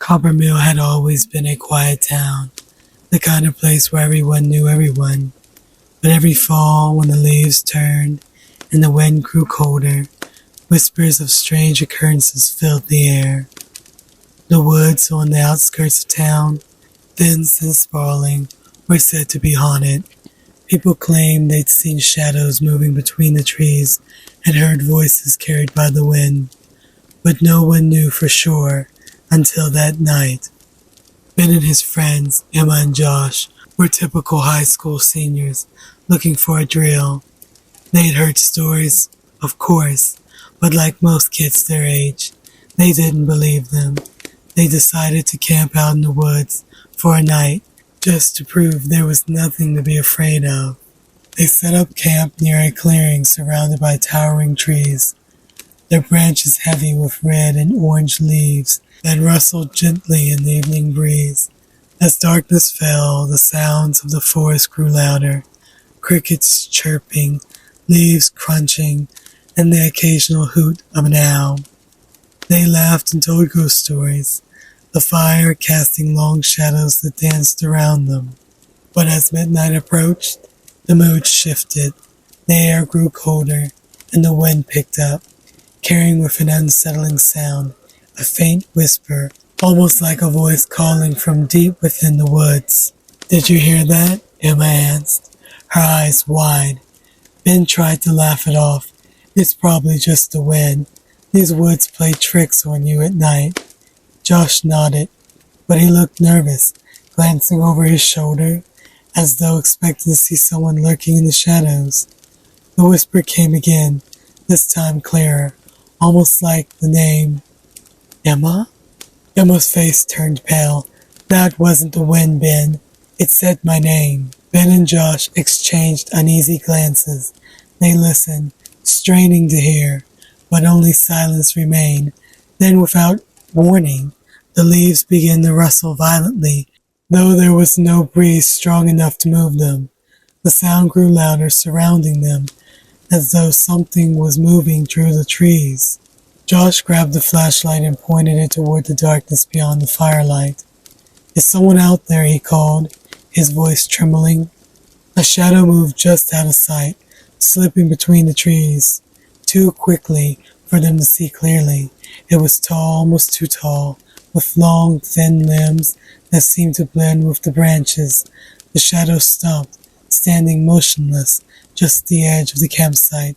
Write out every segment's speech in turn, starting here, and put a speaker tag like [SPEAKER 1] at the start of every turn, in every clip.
[SPEAKER 1] Coppermill had always been a quiet town, the kind of place where everyone knew everyone. But every fall, when the leaves turned and the wind grew colder, whispers of strange occurrences filled the air. The woods on the outskirts of town, dense and sprawling, were said to be haunted. People claimed they'd seen shadows moving between the trees and heard voices carried by the wind. But no one knew for sure until that night. Ben and his friends, Emma and Josh, were typical high school seniors looking for a drill. They'd heard stories, of course, but like most kids their age, they didn't believe them. They decided to camp out in the woods for a night just to prove there was nothing to be afraid of. They set up camp near a clearing surrounded by towering trees, their branches heavy with red and orange leaves that rustled gently in the evening breeze. As darkness fell, the sounds of the forest grew louder, crickets chirping, leaves crunching, and the occasional hoot of an owl. They laughed and told ghost stories, the fire casting long shadows that danced around them. But as midnight approached, the mood shifted, the air grew colder, and the wind picked up, carrying with an unsettling sound a faint whisper, almost like a voice calling from deep within the woods. "Did you hear that?" Emma asked, her eyes wide. Ben tried to laugh it off. "It's probably just the wind. These woods play tricks on you at night." Josh nodded, but he looked nervous, glancing over his shoulder, as though expecting to see someone lurking in the shadows. The whisper came again, this time clearer, almost like the name. "Emma?" Emma's face turned pale. "That wasn't the wind, Ben. It said my name." Ben and Josh exchanged uneasy glances. They listened, straining to hear, but only silence remained. Then, without warning, the leaves began to rustle violently, though there was no breeze strong enough to move them. The sound grew louder, surrounding them, as though something was moving through the trees. Josh grabbed the flashlight and pointed it toward the darkness beyond the firelight. "Is someone out there?" he called, his voice trembling. A shadow moved just out of sight, slipping between the trees, too quickly for them to see clearly. It was tall, almost too tall, with long, thin limbs that seemed to blend with the branches. The shadow stopped, standing motionless, just at the edge of the campsite.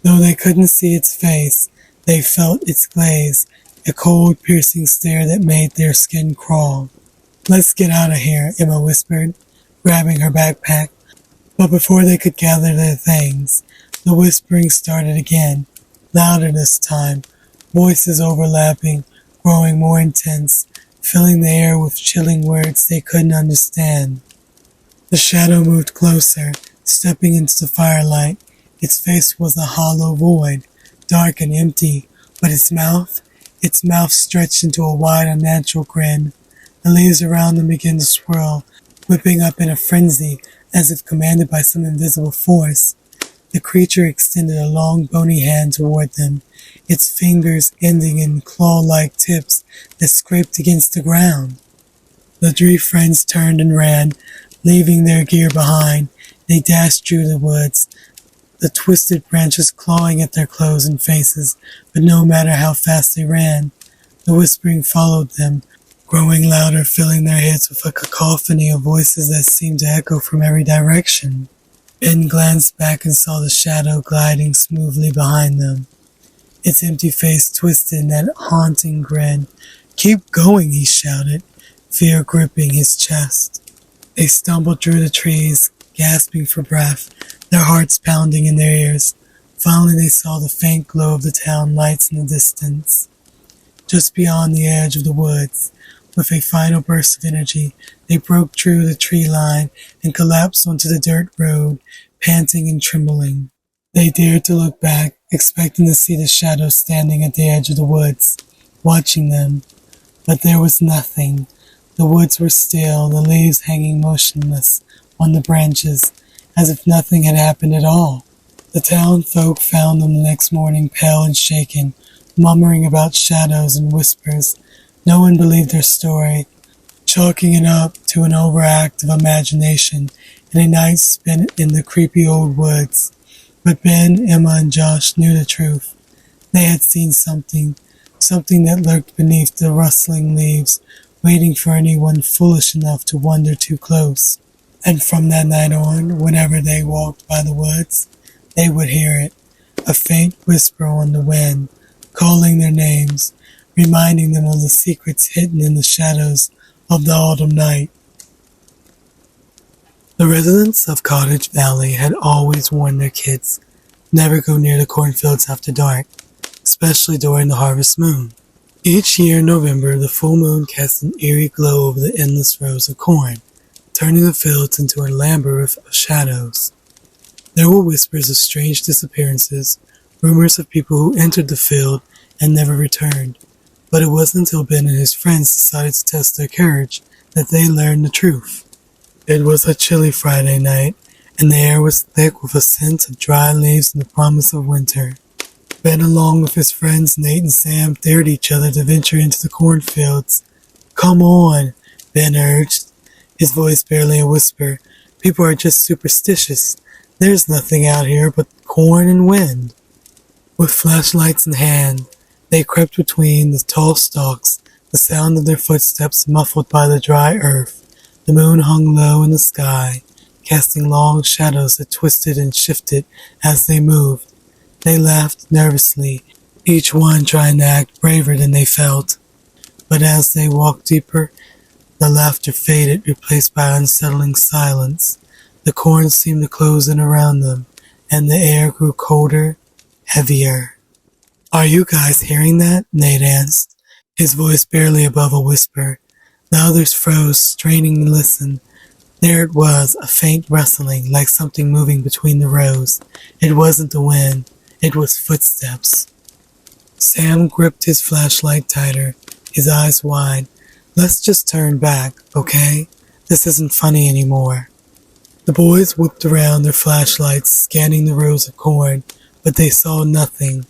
[SPEAKER 1] Though they couldn't see its face, they felt its glaze, a cold, piercing stare that made their skin crawl. "Let's get out of here," Emma whispered, grabbing her backpack. But before they could gather their things, the whispering started again, louder this time, voices overlapping, growing more intense, filling the air with chilling words they couldn't understand. The shadow moved closer, stepping into the firelight. Its face was a hollow void, dark and empty, but its mouth stretched into a wide, unnatural grin. The leaves around them began to swirl, whipping up in a frenzy, as if commanded by some invisible force. The creature extended a long, bony hand toward them, its fingers ending in claw-like tips that scraped against the ground. The three friends turned and ran, leaving their gear behind. They dashed through the woods, the twisted branches clawing at their clothes and faces, but no matter how fast they ran, the whispering followed them, growing louder, filling their heads with a cacophony of voices that seemed to echo from every direction. Ben glanced back and saw the shadow gliding smoothly behind them, its empty face twisted in that haunting grin. "Keep going," he shouted, fear gripping his chest. They stumbled through the trees, gasping for breath, their hearts pounding in their ears. Finally they saw the faint glow of the town lights in the distance. Just beyond the edge of the woods, with a final burst of energy, they broke through the tree line and collapsed onto the dirt road, panting and trembling. They dared to look back, expecting to see the shadow standing at the edge of the woods, watching them. But there was nothing. The woods were still, the leaves hanging motionless on the branches, as if nothing had happened at all. The town folk found them the next morning, pale and shaken, murmuring about shadows and whispers. No one believed their story, chalking it up to an overactive imagination and a night spent in the creepy old woods. But Ben, Emma, and Josh knew the truth. They had seen something that lurked beneath the rustling leaves, waiting for anyone foolish enough to wander too close. And from that night on, whenever they walked by the woods, they would hear it, a faint whisper on the wind, calling their names, reminding them of the secrets hidden in the shadows of the autumn night. The residents of Cottage Valley had always warned their kids never go near the cornfields after dark, especially during the harvest moon. Each year in November, the full moon cast an eerie glow over the endless rows of corn, turning the fields into a labyrinth of shadows. There were whispers of strange disappearances, rumors of people who entered the field and never returned, but it wasn't until Ben and his friends decided to test their courage that they learned the truth. It was a chilly Friday night, and the air was thick with a scent of dry leaves and the promise of winter. Ben, along with his friends Nate and Sam, dared each other to venture into the cornfields. "Come on," Ben urged, his voice barely a whisper. "People are just superstitious. There's nothing out here but corn and wind." With flashlights in hand, they crept between the tall stalks, the sound of their footsteps muffled by the dry earth. The moon hung low in the sky, casting long shadows that twisted and shifted as they moved. They laughed nervously, each one trying to act braver than they felt. But as they walked deeper, the laughter faded, replaced by unsettling silence. The corn seemed to close in around them, and the air grew colder, heavier. "Are you guys hearing that?" Nate asked, his voice barely above a whisper. The others froze, straining to listen. There it was, a faint rustling, like something moving between the rows. It wasn't the wind, it was footsteps. Sam gripped his flashlight tighter, his eyes wide. "Let's just turn back, okay? This isn't funny anymore." The boys whipped around their flashlights, scanning the rows of corn, but they saw nothing.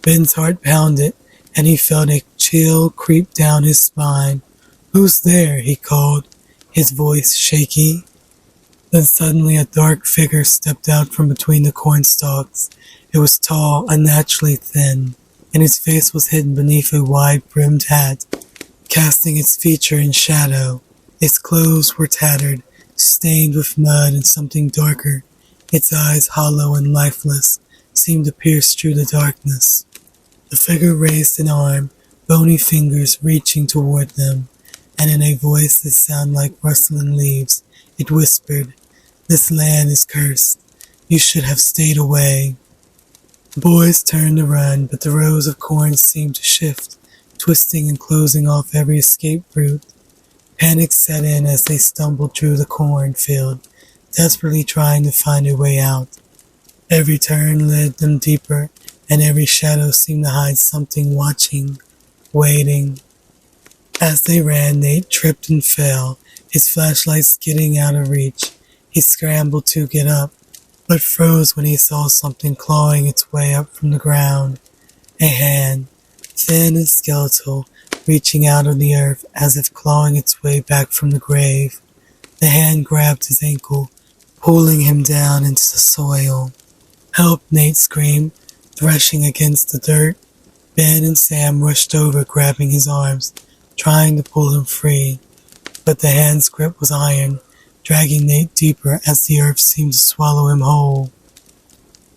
[SPEAKER 1] Ben's heart pounded, and he felt a chill creep down his spine. "Who's there?" he called, his voice shaky. Then suddenly a dark figure stepped out from between the corn stalks. It was tall, unnaturally thin, and his face was hidden beneath a wide-brimmed hat, casting its feature in shadow. Its clothes were tattered, stained with mud and something darker. Its eyes, hollow and lifeless, seemed to pierce through the darkness. The figure raised an arm, bony fingers reaching toward them, and in a voice that sounded like rustling leaves, it whispered, "This land is cursed. You should have stayed away." The boys turned to run, but the rows of corn seemed to shift, twisting and closing off every escape route. Panic set in as they stumbled through the cornfield, desperately trying to find a way out. Every turn led them deeper, and every shadow seemed to hide something watching, waiting. As they ran, Nate tripped and fell, his flashlight skidding out of reach. He scrambled to get up, but froze when he saw something clawing its way up from the ground. A hand, thin and skeletal, reaching out of the earth as if clawing its way back from the grave. The hand grabbed his ankle, pulling him down into the soil. "Help!" Nate screamed, threshing against the dirt. Ben and Sam rushed over, grabbing his arms, trying to pull him free. But the hand's grip was iron, dragging Nate deeper as the earth seemed to swallow him whole.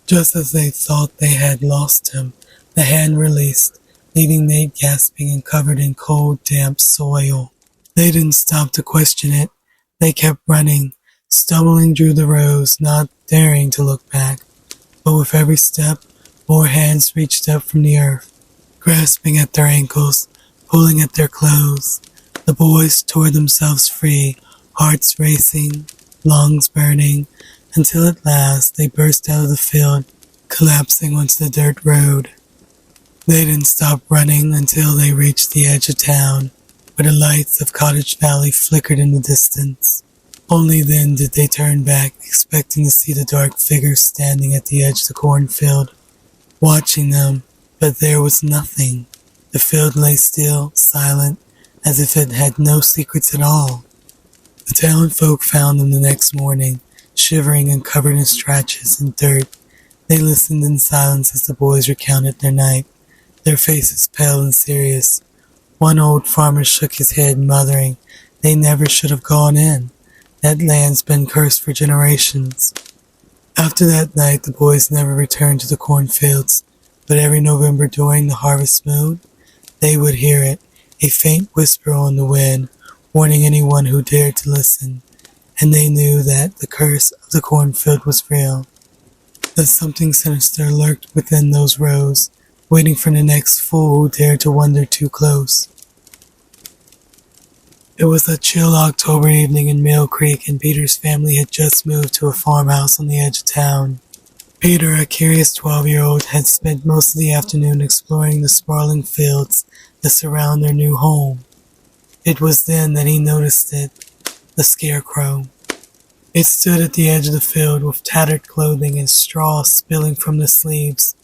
[SPEAKER 1] Just as they thought they had lost him, the hand released, leaving Nate gasping and covered in cold, damp soil. They didn't stop to question it. They kept running, stumbling through the rows, not daring to look back. But with every step, more hands reached up from the earth, grasping at their ankles, pulling at their clothes. The boys tore themselves free, hearts racing, lungs burning, until at last they burst out of the field, collapsing onto the dirt road. They didn't stop running until they reached the edge of town, where the lights of Cottage Valley flickered in the distance. Only then did they turn back, expecting to see the dark figure standing at the edge of the cornfield, watching them, but there was nothing. The field lay still, silent, as if it had no secrets at all. The town folk found them the next morning, shivering and covered in scratches and dirt. They listened in silence as the boys recounted their night, their faces pale and serious. One old farmer shook his head, muttering, "They never should have gone in. That land's been cursed for generations." After that night, the boys never returned to the cornfields, but every November during the harvest moon, they would hear it, a faint whisper on the wind, warning anyone who dared to listen, and they knew that the curse of the cornfield was real, that something sinister lurked within those rows, waiting for the next fool who dared to wander too close. It was a chill October evening in Mill Creek, and Peter's family had just moved to a farmhouse on the edge of town. Peter, a curious 12-year-old, had spent most of the afternoon exploring the sprawling fields that surround their new home. It was then that he noticed it, the Scarecrow. It stood at the edge of the field with tattered clothing and straw spilling from the sleeves.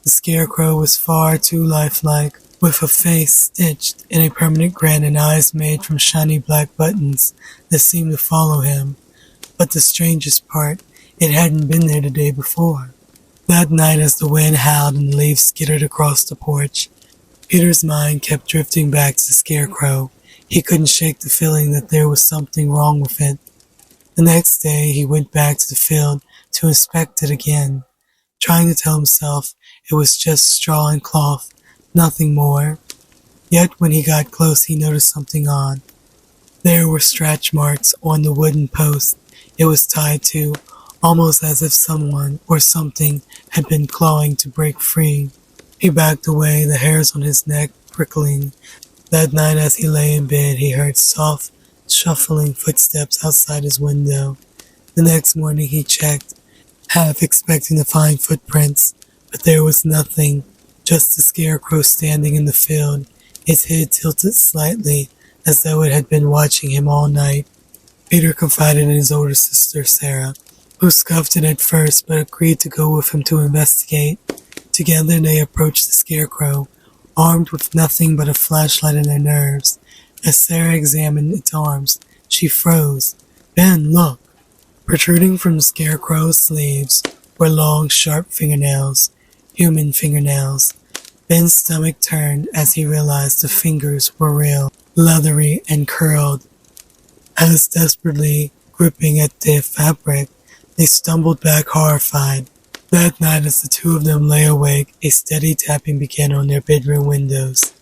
[SPEAKER 1] The Scarecrow was far too lifelike, with a face stitched in a permanent grin and eyes made from shiny black buttons that seemed to follow him. But the strangest part, it hadn't been there the day before. That night, as the wind howled and the leaves skittered across the porch, Peter's mind kept drifting back to the Scarecrow. He couldn't shake the feeling that there was something wrong with it. The next day, he went back to the field to inspect it again, trying to tell himself it was just straw and cloth, nothing more. Yet when he got close, he noticed something odd. There were scratch marks on the wooden post it was tied to, almost as if someone or something had been clawing to break free. He backed away, the hairs on his neck prickling. That night as he lay in bed, he heard soft, shuffling footsteps outside his window. The next morning he checked, half expecting to find footprints, but there was nothing, just the Scarecrow standing in the field, its head tilted slightly as though it had been watching him all night. Peter confided in his older sister, Sarah, who scoffed it at first but agreed to go with him to investigate. Together they approached the Scarecrow, armed with nothing but a flashlight in their nerves. As Sarah examined its arms, she froze. "Ben, look!" Protruding from the Scarecrow's sleeves were long, sharp fingernails, human fingernails. Ben's stomach turned as he realized the fingers were real, leathery and curled. As desperately gripping at the fabric, they stumbled back horrified. That night, as the two of them lay awake, a steady tapping began on their bedroom windows.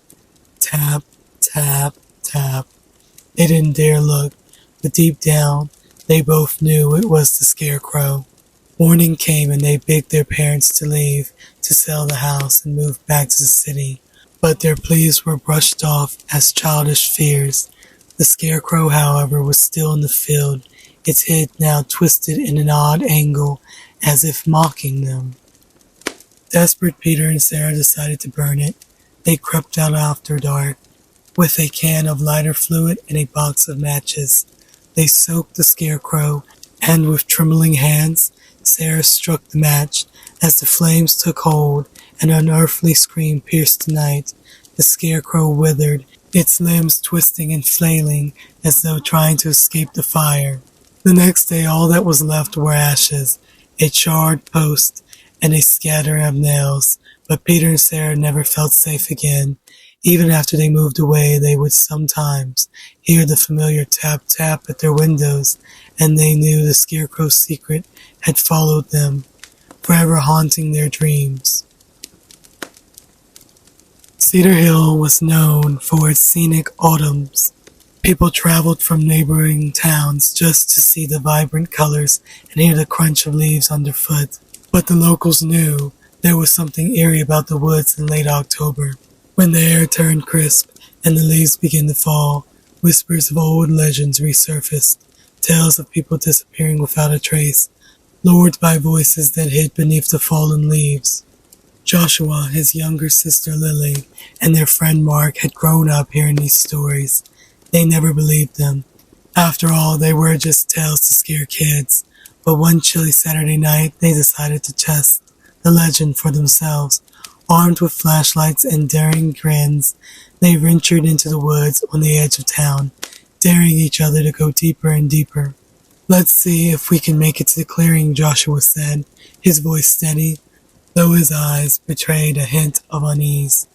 [SPEAKER 1] Tap, tap, tap. They didn't dare look, but deep down, they both knew it was the Scarecrow. Morning came and they begged their parents to leave, to sell the house and move back to the city. But their pleas were brushed off as childish fears. The Scarecrow, however, was still in the field, its head now twisted in an odd angle, as if mocking them. Desperate, Peter and Sarah decided to burn it. They crept out after dark, with a can of lighter fluid and a box of matches. They soaked the Scarecrow, and with trembling hands, Sarah struck the match. As the flames took hold, an unearthly scream pierced the night. The Scarecrow withered, its limbs twisting and flailing as though trying to escape the fire. The next day, all that was left were ashes, a charred post, and a scatter of nails, but Peter and Sarah never felt safe again. Even after they moved away, they would sometimes hear the familiar tap-tap at their windows, and they knew the Scarecrow's secret had followed them, forever haunting their dreams. Cedar Hill was known for its scenic autumns. People traveled from neighboring towns just to see the vibrant colors and hear the crunch of leaves underfoot. But the locals knew there was something eerie about the woods in late October. When the air turned crisp and the leaves began to fall, whispers of old legends resurfaced, tales of people disappearing without a trace, lured by voices that hid beneath the fallen leaves. Joshua, his younger sister Lily, and their friend Mark had grown up hearing these stories. They never believed them. After all, they were just tales to scare kids. But one chilly Saturday night, they decided to test the legend for themselves. Armed with flashlights and daring grins, they ventured into the woods on the edge of town, daring each other to go deeper and deeper. "Let's see if we can make it to the clearing," Joshua said, his voice steady, though his eyes betrayed a hint of unease.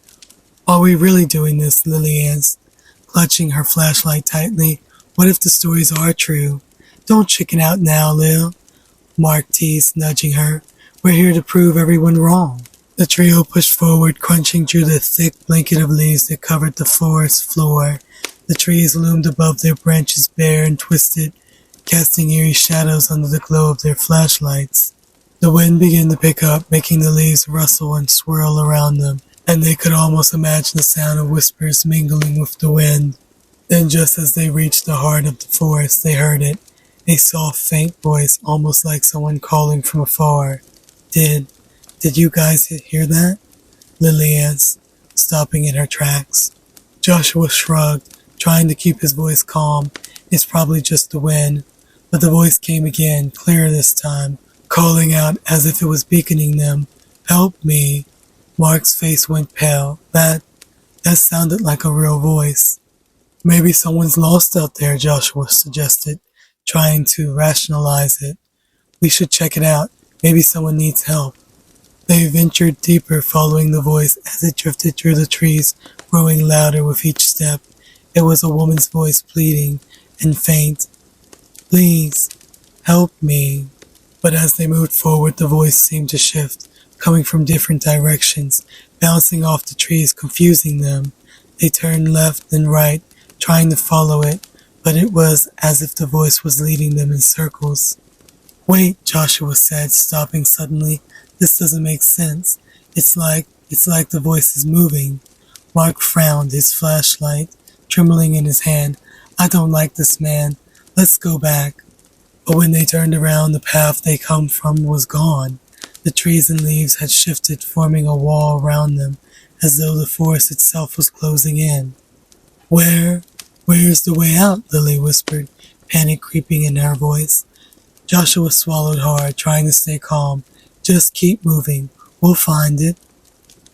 [SPEAKER 1] "Are we really doing this?" Lily asked, clutching her flashlight tightly. "What if the stories are true?" "Don't chicken out now, Lil," Mark teased, nudging her. "We're here to prove everyone wrong." The trio pushed forward, crunching through the thick blanket of leaves that covered the forest floor. The trees loomed above, their branches bare and twisted, casting eerie shadows under the glow of their flashlights. The wind began to pick up, making the leaves rustle and swirl around them, and they could almost imagine the sound of whispers mingling with the wind. Then, just as they reached the heart of the forest, they heard it, a soft, faint voice, almost like someone calling from afar. Did you guys hear that?" Lily asked, stopping in her tracks. Joshua shrugged, trying to keep his voice calm. "It's probably just the wind." But the voice came again, clearer this time, calling out as if it was beckoning them. "Help me." Mark's face went pale. That sounded like a real voice. "Maybe someone's lost out there," Joshua suggested, trying to rationalize it. "We should check it out. Maybe someone needs help." They ventured deeper, following the voice as it drifted through the trees, growing louder with each step. It was a woman's voice, pleading and faint. "Please, help me." But as they moved forward, the voice seemed to shift, coming from different directions, bouncing off the trees, confusing them. They turned left and right, trying to follow it, but it was as if the voice was leading them in circles. "Wait," Joshua said, stopping suddenly. "This doesn't make sense. It's like the voice is moving." Mark frowned, his flashlight trembling in his hand. "I don't like this, man. Let's go back." But when they turned around, the path they come from was gone. The trees and leaves had shifted, forming a wall around them, as though the forest itself was closing in. Where's the way out?" Lily whispered, panic creeping in her voice. Joshua swallowed hard, trying to stay calm. "Just keep moving. We'll find it."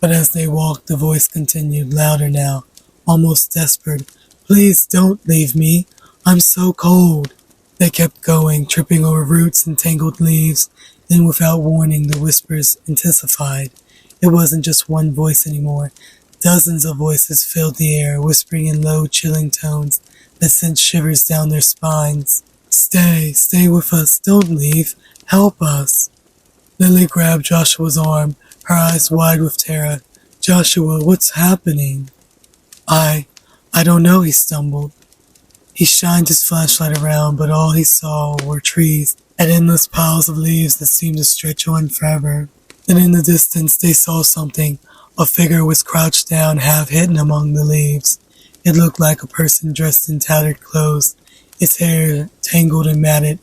[SPEAKER 1] But as they walked, the voice continued, louder now, almost desperate. "Please don't leave me. I'm so cold." They kept going, tripping over roots and tangled leaves. Then, without warning, the whispers intensified. It wasn't just one voice anymore. Dozens of voices filled the air, whispering in low, chilling tones that sent shivers down their spines. Stay with us. Don't leave. Help us." Lily grabbed Joshua's arm, her eyes wide with terror. "Joshua, what's happening?" I don't know," he stumbled. He shined his flashlight around, but all he saw were trees and endless piles of leaves that seemed to stretch on forever. Then in the distance they saw something. A figure was crouched down, half hidden among the leaves. It looked like a person dressed in tattered clothes, its hair tangled and matted,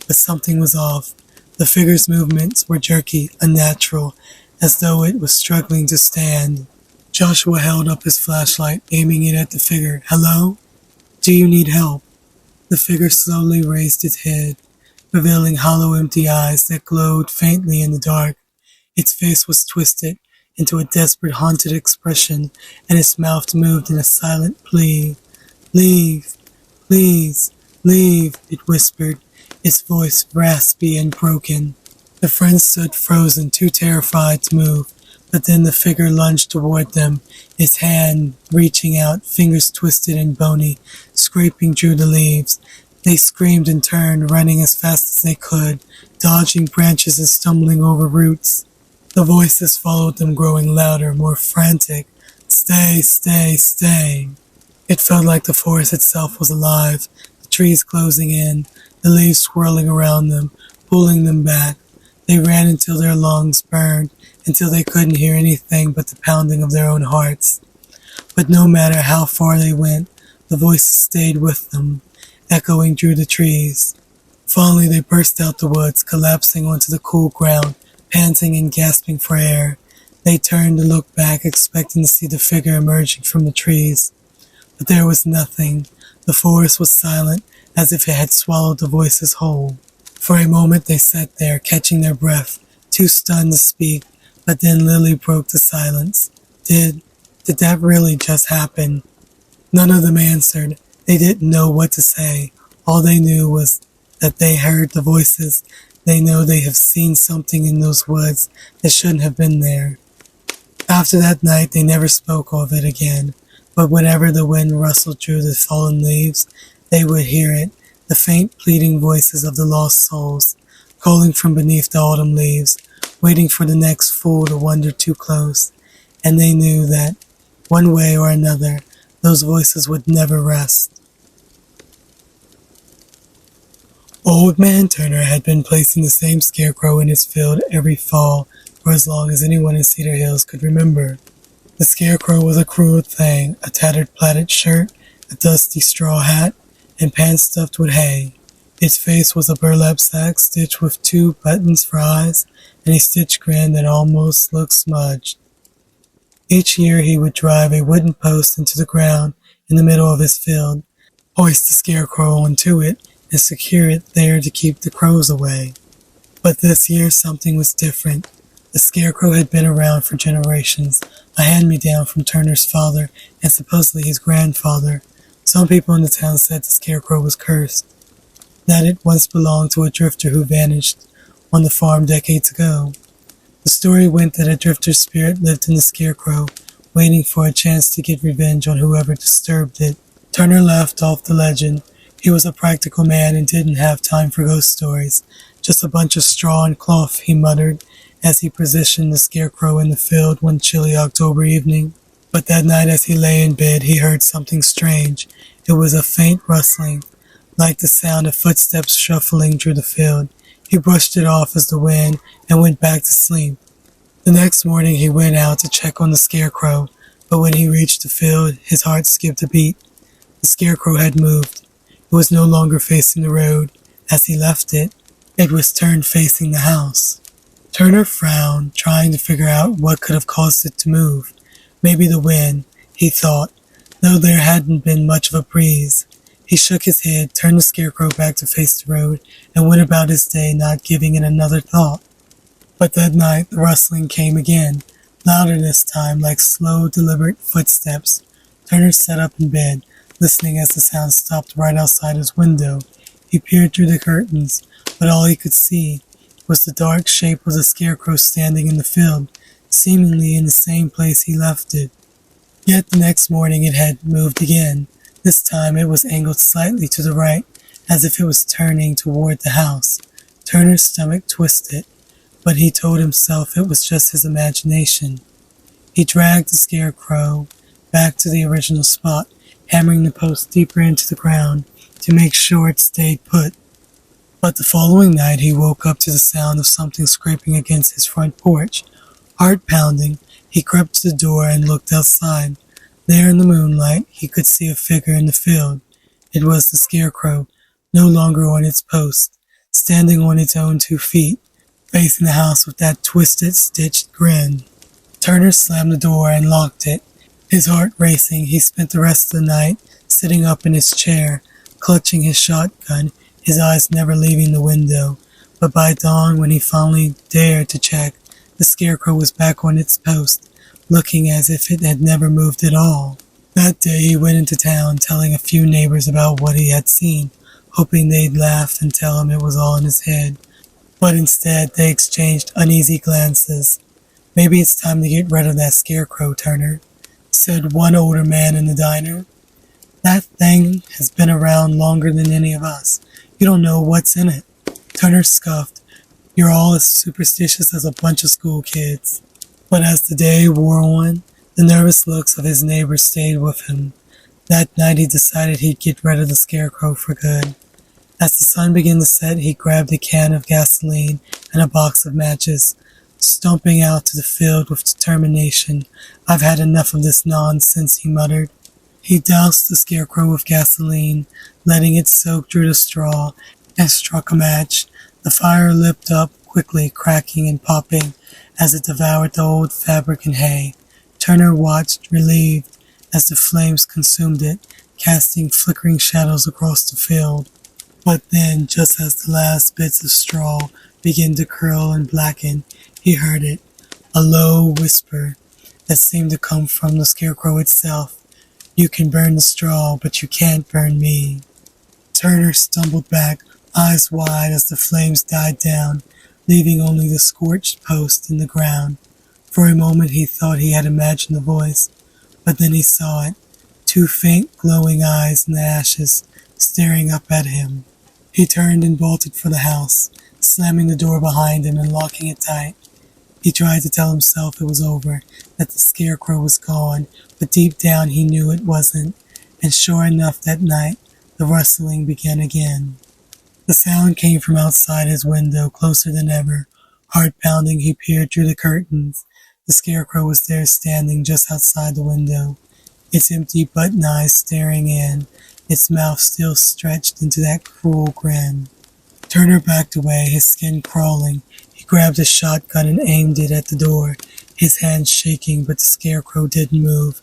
[SPEAKER 1] but something was off. The figure's movements were jerky, unnatural, as though it was struggling to stand. Joshua held up his flashlight, aiming it at the figure. "Hello? Do you need help?" The figure slowly raised its head, revealing hollow, empty eyes that glowed faintly in the dark. Its face was twisted into a desperate, haunted expression, and its mouth moved in a silent plea. "Leave, please, leave," it whispered, its voice raspy and broken. The friends stood frozen, too terrified to move, but then the figure lunged toward them, its hand reaching out, fingers twisted and bony, scraping through the leaves. They screamed and turned, running as fast as they could, dodging branches and stumbling over roots. The voices followed them, growing louder, more frantic. "Stay, stay, stay." It felt like the forest itself was alive, the trees closing in, the leaves swirling around them, pulling them back. They ran until their lungs burned, until they couldn't hear anything but the pounding of their own hearts. But no matter how far they went, the voices stayed with them, echoing through the trees. Finally they burst out the woods, collapsing onto the cool ground, panting and gasping for air. They turned to look back, expecting to see the figure emerging from the trees. But there was nothing. The forest was silent, as if it had swallowed the voices whole. For a moment they sat there, catching their breath, too stunned to speak, But then Lily broke the silence. Did that really just happen? None of them answered. They didn't know what to say. All they knew was that they heard the voices. They know they have seen something in those woods that shouldn't have been there. After that night, they never spoke of it again. But whenever the wind rustled through the fallen leaves, they would hear it, the faint pleading voices of the lost souls, calling from beneath the autumn leaves, waiting for the next fool to wander too close. And they knew that, one way or another, those voices would never rest. Old Man Turner had been placing the same scarecrow in his field every fall for as long as anyone in Cedar Hills could remember. The scarecrow was a cruel thing, a tattered plaited shirt, a dusty straw hat, and pants stuffed with hay. Its face was a burlap sack stitched with 2 buttons for eyes and a stitched grin that almost looked smudged. Each year he would drive a wooden post into the ground in the middle of his field, hoist the scarecrow onto it, and secure it there to keep the crows away. But this year something was different. The scarecrow had been around for generations, a hand-me-down from Turner's father and supposedly his grandfather. Some people in the town said the scarecrow was cursed, that it once belonged to a drifter who vanished on the farm decades ago. The story went that a drifter's spirit lived in the scarecrow, waiting for a chance to get revenge on whoever disturbed it. Turner laughed off the legend. He was a practical man and didn't have time for ghost stories. Just a bunch of straw and cloth, he muttered, as he positioned the scarecrow in the field one chilly October evening. But that night as he lay in bed, he heard something strange. It was a faint rustling, like the sound of footsteps shuffling through the field. He brushed it off as the wind and went back to sleep. The next morning he went out to check on the scarecrow, but when he reached the field, his heart skipped a beat. The scarecrow had moved. It was no longer facing the road. As he left it, it was turned facing the house. Turner frowned, trying to figure out what could have caused it to move. Maybe the wind, he thought, though there hadn't been much of a breeze. He shook his head, turned the scarecrow back to face the road, and went about his day not giving it another thought. But that night the rustling came again, louder this time, like slow, deliberate footsteps. Turner sat up in bed, listening as the sound stopped right outside his window. He peered through the curtains, but all he could see was the dark shape of the scarecrow standing in the field, seemingly in the same place he left it. Yet the next morning it had moved again. This time it was angled slightly to the right, as if it was turning toward the house. Turner's stomach twisted, but he told himself it was just his imagination. He dragged the scarecrow back to the original spot, hammering the post deeper into the ground to make sure it stayed put. But the following night he woke up to the sound of something scraping against his front porch. Heart pounding, he crept to the door and looked outside. There in the moonlight, he could see a figure in the field. It was the scarecrow, no longer on its post, standing on its own 2 feet, facing the house with that twisted, stitched grin. Turner slammed the door and locked it. His heart racing, he spent the rest of the night sitting up in his chair, clutching his shotgun, his eyes never leaving the window. But by dawn, when he finally dared to check, the scarecrow was back on its post, looking as if it had never moved at all. That day he went into town, telling a few neighbors about what he had seen, hoping they'd laugh and tell him it was all in his head. But instead, they exchanged uneasy glances. "Maybe it's time to get rid of that scarecrow, Turner," said one older man in the diner. "That thing has been around longer than any of us. You don't know what's in it." Turner scoffed. "You're all as superstitious as a bunch of school kids." But as the day wore on, the nervous looks of his neighbors stayed with him. That night he decided he'd get rid of the scarecrow for good. As the sun began to set, he grabbed a can of gasoline and a box of matches, stomping out to the field with determination. "I've had enough of this nonsense," he muttered. He doused the scarecrow with gasoline, letting it soak through the straw, and struck a match. The fire leapt up quickly, cracking and popping as it devoured the old fabric and hay. Turner watched, relieved, as the flames consumed it, casting flickering shadows across the field. But then, just as the last bits of straw began to curl and blacken, he heard it. a low whisper that seemed to come from the Scarecrow itself. "You can burn the straw, but you can't burn me." Turner stumbled back, eyes wide as the flames died down, leaving only the scorched post in the ground. For a moment he thought he had imagined the voice, but then he saw it, two faint glowing eyes in the ashes, staring up at him. He turned and bolted for the house, slamming the door behind him and locking it tight. He tried to tell himself it was over, that the Scarecrow was gone, but deep down he knew it wasn't, and sure enough that night, the rustling began again. The sound came from outside his window, closer than ever. Heart pounding, he peered through the curtains. The Scarecrow was there standing just outside the window, its empty button eyes staring in, its mouth still stretched into that cruel grin. Turner backed away, his skin crawling. He grabbed a shotgun and aimed it at the door, his hands shaking, but the Scarecrow didn't move.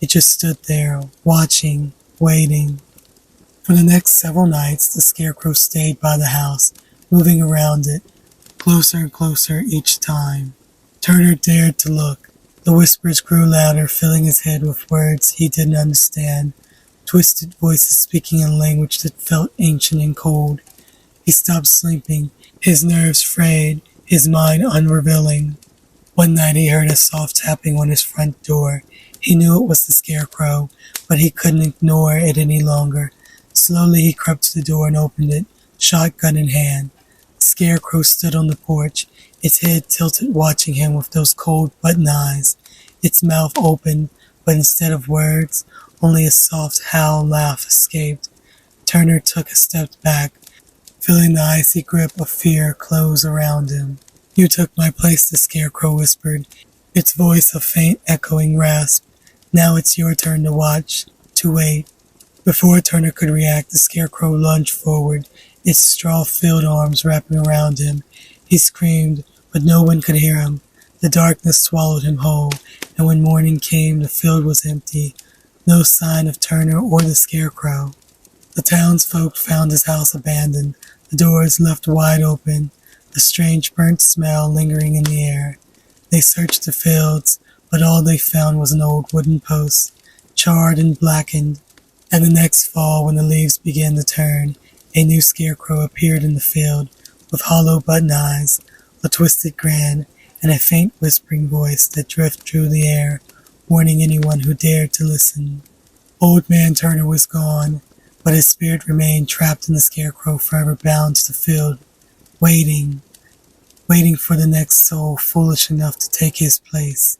[SPEAKER 1] It just stood there, watching, waiting. For the next several nights, the Scarecrow stayed by the house, moving around it, closer and closer each time. Turner dared to look. The whispers grew louder, filling his head with words he didn't understand, twisted voices speaking in language that felt ancient and cold. He stopped sleeping, his nerves frayed, his mind unrevealing. One night he heard a soft tapping on his front door. He knew it was the Scarecrow, but he couldn't ignore it any longer. Slowly he crept to the door and opened it, shotgun in hand. The Scarecrow stood on the porch, its head tilted, watching him with those cold button eyes, its mouth open, but instead of words, only a soft howl laugh escaped. Turner took a step back, feeling the icy grip of fear close around him. "You took my place," the Scarecrow whispered, its voice a faint echoing rasp. "Now it's your turn to watch, to wait." Before Turner could react, the Scarecrow lunged forward, its straw-filled arms wrapping around him. He screamed, but no one could hear him. The darkness swallowed him whole, and when morning came, the field was empty. No sign of Turner or the Scarecrow. The townsfolk found his house abandoned, the doors left wide open, a strange burnt smell lingering in the air. They searched the fields, but all they found was an old wooden post, charred and blackened. And the next fall, when the leaves began to turn, a new Scarecrow appeared in the field, with hollow button eyes, a twisted grin, and a faint whispering voice that drifted through the air, warning anyone who dared to listen. Old Man Turner was gone, but his spirit remained trapped in the Scarecrow, forever bound to the field, waiting for the next soul foolish enough to take his place.